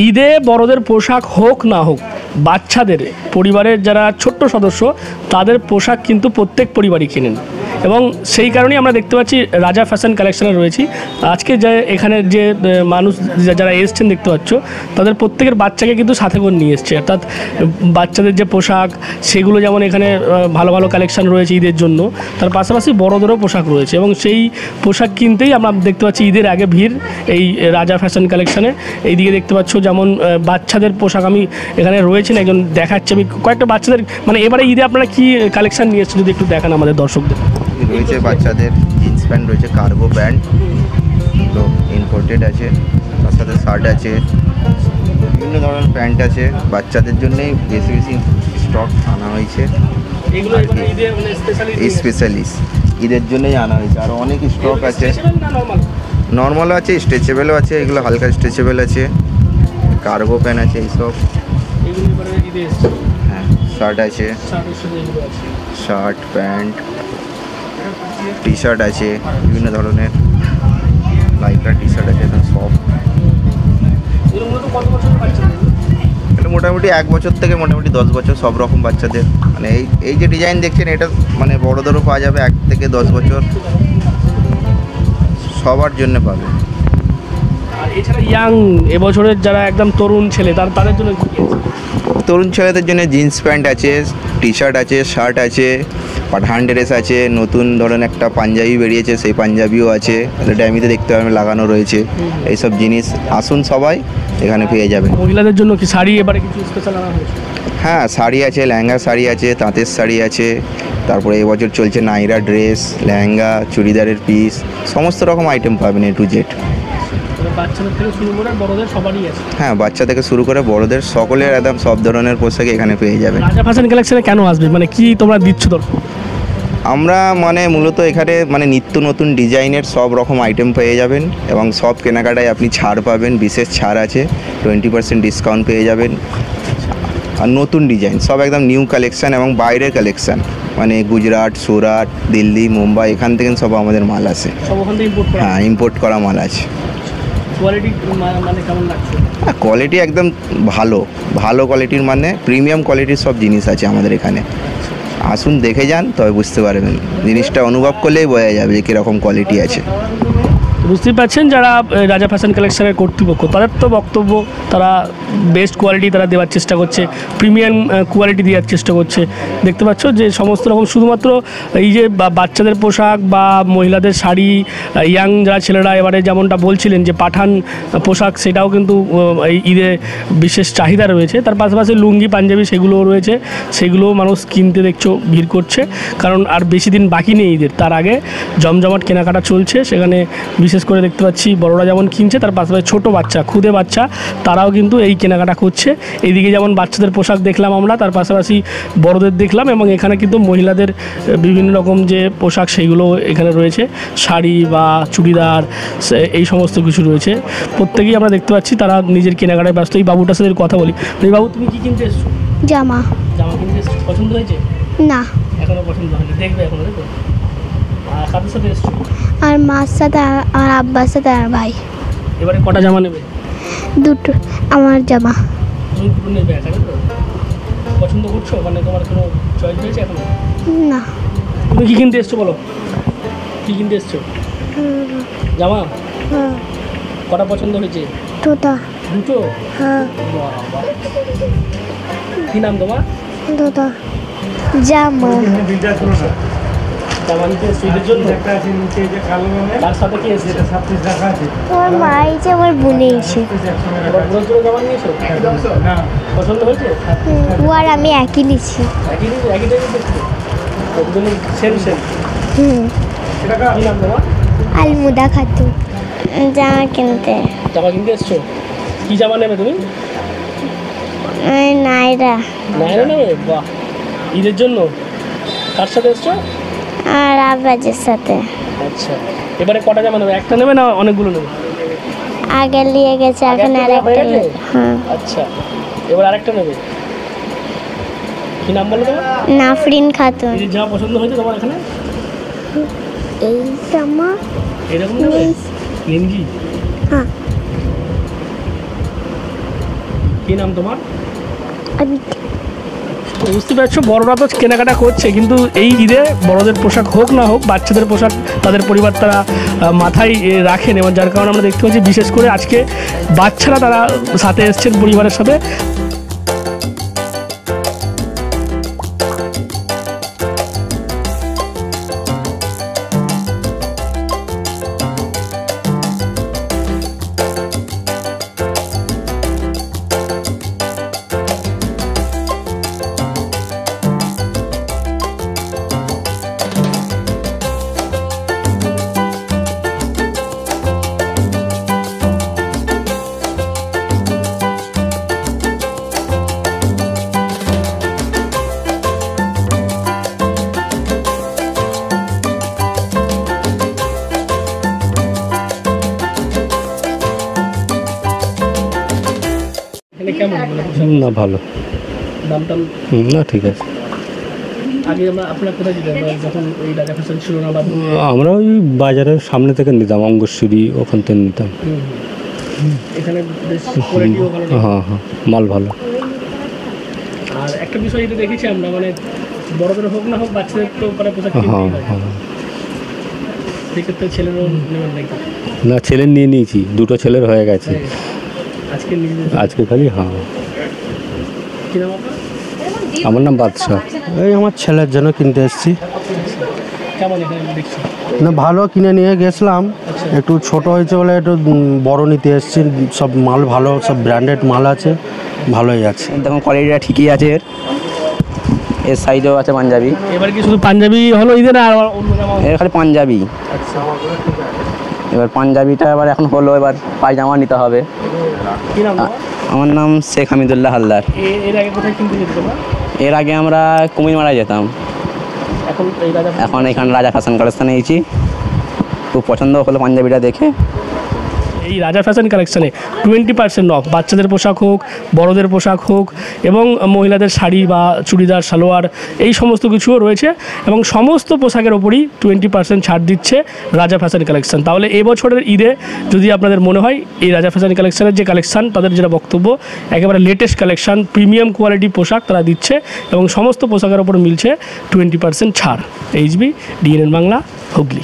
ঈদে বড়দের পোশাক হোক না হোক, বাচ্চাদের পরিবারের যারা ছোট্ট সদস্য তাদের পোশাক কিন্তু প্রত্যেক পরিবারই কেনেন, এবং সেই কারণেই আমরা দেখতে পাচ্ছি রাজা ফ্যাশন কালেকশনে রয়েছি। আজকে যে এখানে যে মানুষ যারা এসছেন দেখতে পাচ্ছ, তাদের প্রত্যেকের বাচ্চাকে কিন্তু সাথে করে নিয়ে এসছে, অর্থাৎ বাচ্চাদের যে পোশাক সেগুলো যেমন এখানে ভালো ভালো কালেকশন রয়েছে ঈদের জন্য, তার পাশাপাশি বড়দেরও পোশাক রয়েছে, এবং সেই পোশাক কিনতেই আমরা দেখতে পাচ্ছি ঈদের আগে ভিড় এই রাজা ফ্যাশন কালেকশনে। এইদিকে দেখতে পাচ্ছ যেমন বাচ্চাদের পোশাক আমি এখানে রয়েছেন একজন দেখাচ্ছে, আমি কয়েকটা বাচ্চাদের মানে এবারে ঈদে আপনারা কি কালেকশন নিয়ে এসছেন যদি একটু দেখান আমাদের দর্শকদের। রয়েছে বাচ্চাদের জিন্স প্যান্ট রয়েছে, কার্গো প্যান্ট তো ইম্পোর্টেড আছে, তার সাথে শার্ট আছে, বিভিন্ন ধরনের প্যান্ট আছে। বাচ্চাদের জন্যই বেশি বেশি স্টক আনা হয়েছে, স্পেশালিস্ট ঈদের জন্যই আনা হয়েছে। আরও অনেক স্টক আছে, নর্মালও আছে, স্ট্রেচেবেলও আছে, এগুলো হালকা স্ট্রেচেবেল আছে, কার্গো প্যান্ট আছে, এইসব। হ্যাঁ, শার্ট আছে, শার্ট প্যান্ট টি শার্ট আছে, বিভিন্ন ধরনের লাইকরা টি শার্ট আছে, সব। এটা মোটামুটি 1 বছর থেকে মোটামুটি 10 বছর সব রকম বাচ্চাদের, মানে এই যে ডিজাইন দেখছেন এটা মানে বড়দেরও পাওয়া যাবে, 1 থেকে 10 বছর সবার জন্য পাবে। আর এছাড়া ইয়াং এবছরের যারা একদম তরুণ ছেলে তাদের জন্য কি আছে? তরুণ ছেলেদের জন্য জিন্স প্যান্ট আছে, টি শার্ট আছে, শার্ট আছে, পাঠান ড্রেস আছে, নতুন ধরনের একটা পাঞ্জাবি বেরিয়েছে সেই পাঞ্জাবিও আছে, ড্যামিতে দেখতে পাবেন লাগানো রয়েছে। এইসব জিনিস আসুন সবাই এখানে পেয়ে যাবেন। মহিলাদের জন্য কি শাড়ি এবারে কিছু স্পেশাল আনা হয়েছে? হ্যাঁ, শাড়ি আছে, লেহেঙ্গা শাড়ি আছে, তাঁতের শাড়ি আছে, তারপরে এবছর চলছে নাইরা ড্রেস, লেহেঙ্গা, চুড়িদারের পিস, সমস্ত রকম আইটেম পাবেন A to Z। বাচ্চাদের থেকে শুরু করে বড়দের সবারই আছে? হ্যাঁ, বাচ্চা থেকে শুরু করে বড়দের সকলের একদম সব ধরনের পোশাক এখানে পেয়ে যাবেন। রাজা ফ্যাশন কালেকশনে কেন আসবে, মানে কি তোমরা দিচ্ছ দর্শক? আমরা মানে মূলত এখানে মানে নিত্য নতুন ডিজাইনের সব রকম আইটেম পেয়ে যাবেন, এবং সব কেনাকাটায় আপনি ছাড় পাবেন, বিশেষ ছাড় আছে, 20% ডিসকাউন্ট পেয়ে যাবেন। আর নতুন ডিজাইন সব একদম নিউ কালেকশান এবং বাইরের কালেকশান, মানে গুজরাট, সুরাট, দিল্লি, মুম্বাই এখান থেকে সব আমাদের মাল আছে। হ্যাঁ, ইম্পোর্ট করা মাল আছে। কোয়ালিটি মানে কেমন লাগছে? হ্যাঁ, কোয়ালিটি একদম ভালো কোয়ালিটির, মানে প্রিমিয়াম কোয়ালিটির সব জিনিস আছে আমাদের এখানে। আসুন দেখে যান, তবে বুঝতে পারবেন, জিনিসটা অনুভব করলেই বোঝা যাবে যে কীরকম কোয়ালিটি আছে। বুঝতেই পারছেন যারা রাজা ফ্যাশন কালেকশনের কর্তৃপক্ষ, তাদের তো বক্তব্য তারা বেস্ট কোয়ালিটি তারা দেওয়ার চেষ্টা করছে, প্রিমিয়াম কোয়ালিটি দেওয়ার চেষ্টা করছে। দেখতে পাচ্ছ যে সমস্ত রকম শুধুমাত্র এই যে বাচ্চাদের পোশাক বা মহিলাদের শাড়ি, ইয়াং যারা ছেলেরা এবারে যেমনটা বলছিলেন যে পাঠান পোশাক, সেটাও কিন্তু এই ঈদে বিশেষ চাহিদা রয়েছে। তার পাশাপাশি লুঙ্গি পাঞ্জাবি সেগুলোও রয়েছে, সেগুলোও মানুষ কিনতে দেখছো ভিড় করছে, কারণ আর বেশি দিন বাকি নেই ঈদের, তার আগে জমজমাট কেনাকাটা চলছে। সেখানে বিশেষ করে দেখতে পাচ্ছি বড়রা যেমন কিনছে, তার পাশাপাশি ছোটো বাচ্চা, খুদে বাচ্চা, তারাও কিন্তু এই কেনাকাটা করছে। এইদিকে যেমন বাচ্চাদের পোশাক দেখলাম আমরা, তার পাশাপাশি বড়দের দেখলাম, এবং এখানে কিন্তু মহিলাদের বিভিন্ন রকম যে পোশাক সেইগুলো এখানে রয়েছে, শাড়ি বা চুড়িদার এই সমস্ত কিছু রয়েছে। প্রত্যেকেই আমরা দেখতে পাচ্ছি তারা নিজের কেনাকাটায় ব্যস্ত। এই বাবুটার সাথে কথা বলি। বাবু, তুমি কি কিনতে এসছো? জামা কিনতে এসছো, পছন্দ হয়েছে? না, এখনো পছন্দ হয়নি, দেখবে এখনো। দেখো, আর কাদের সাথে এসছো? আর মার সাথে, আর আব্বার সাথে, আর ভাই। এবারে কটা জামা নেবে? দুটো আমার জামা। তুমি দুটো নেবে একা? পছন্দ করছো, মানে তোমার কোনো চয়েস হয়েছে এখন? না। তুমি কি কিনতে এসছো বলো, কি কিনতে এসছো? জামা? কটা পছন্দ হয়েছে? দুটো? হ্যাঁ। কি নাম তোমার? জামা। জামা নিতে এসছো ঈদের জন্য? তার সাথে কি এসছে? তোমার মা এসে, আমার বোনে এসে। জামা নিয়েছো? পছন্দ হয়েছে? ও আর আমি একই নিচ্ছি। একই টাইপের সেম। কি নাম তোমার? আলমুদা খাতুন। জামা কিনতে এসছো? কি জামা নেবে তুমি? নাইরা নেবে? বাহ, ঈদের জন্য। কার সাথে এসছো? আর আব্বাজের সাথে। আচ্ছা, এবারে কটা জামা নেবে? একটা নেবে না অনেকগুলো নেবে? আগে নিয়ে গেছে, এখন আরেকটা। হ্যাঁ। আচ্ছা, এবার আরেকটা নেবে। কি নাম বলো তোমার? নাফরিন খাতুন। এই জামা পছন্দ হয়েছে তোমার এখানে? এই জামা এরকম নেবে? গেঞ্জি? হ্যাঁ। কি নাম তোমার? বুঝতে পারছো, বড়রা তো কেনাকাটা করছে, কিন্তু এই ঈদে বড়দের পোশাক হোক না হোক, বাচ্চাদের পোশাক তাদের পরিবার তারা মাথায় রাখেন, এবং যার কারণে আমরা দেখতে পাচ্ছি বিশেষ করে আজকে বাচ্চারা তারা সাথে এসছেন পরিবারের সাথে। না ভালো, দাম টাম না ঠিক আছে। আগে আপনারা কোথায় যেতেন যখন ওই রাজা ফ্যাশন ছিল না? আমরা ওই বাজারের সামনে থেকে নিতাম, অঙ্গশ্বরী ওখান থেকে নিতাম। এখানে বেশ কোয়ালিটিও ভালো। হ্যাঁ হ্যাঁ, মাল ভালো। আর একটা বিষয় যেটা দেখেছি আমরা, মানে বড়দের হোক না হোক বাচ্চাদের তো মানে পোশাক হ্যাঁ হ্যাঁ, সেক্ষেত্রে ছেলেরও নেবেন নাকি? না ছেলের নিয়ে নিয়েছি, দুটো ছেলের হয়ে গেছে আজকে আজকে খালি। হ্যাঁ, কি নাম আপনার? আমার নাম বাদশাহ। এই আমার ছেলের জন্য কিনতে এসেছি। কেমন এখানে দেখছি? না ভালো, কিনে নিয়ে গেছিলাম, একটু ছোট হয়েছে বলে একটু বড় নিতে এসেছি। সব মাল ভালো, সব ব্র্যান্ডেড মাল আছে, ভালোই আছে। দেখুন কোয়ালিটিটা ঠিকই আছে, এর সাইজও আছে পাঞ্জাবি। এবার কি শুধু পাঞ্জাবি হলো ঈদের, আর অন্য জামা? এর খালি পাঞ্জাবি। এবার পাঞ্জাবিটা এবার এখন হলো, এবার পায়জামা নিতে হবে। কি নাম? আমার নাম শেখ হামিদুল্লাহ হালদার। এর আগে কোথায় কিনতে যেত তোমরা? এর আগে আমরা কুমিরমারা যেতাম, এখন এখানে রাজা ফ্যাশন কালেকশানে এসেছি। খুব পছন্দ হলো পাঞ্জাবিটা দেখে। এই রাজা ফ্যাশন কালেকশানে 20% অফ, বাচ্চাদের পোশাক হোক, বড়দের পোশাক হোক, এবং মহিলাদের শাড়ি বা চুড়িদার, সালোয়ার, এই সমস্ত কিছুও রয়েছে, এবং সমস্ত পোশাকের ওপরই 20% ছাড় দিচ্ছে রাজা ফ্যাশন কালেকশান। তাহলে এবছরের ঈদে যদি আপনাদের মনে হয় এই রাজা ফ্যাশন কালেকশানের যে কালেকশান, তাদের যেটা বক্তব্য, একেবারে লেটেস্ট কালেকশান, প্রিমিয়াম কোয়ালিটি পোশাক তারা দিচ্ছে, এবং সমস্ত পোশাকের ওপর মিলছে 20% ছাড়। HB, DNN Bangla, Hooghly.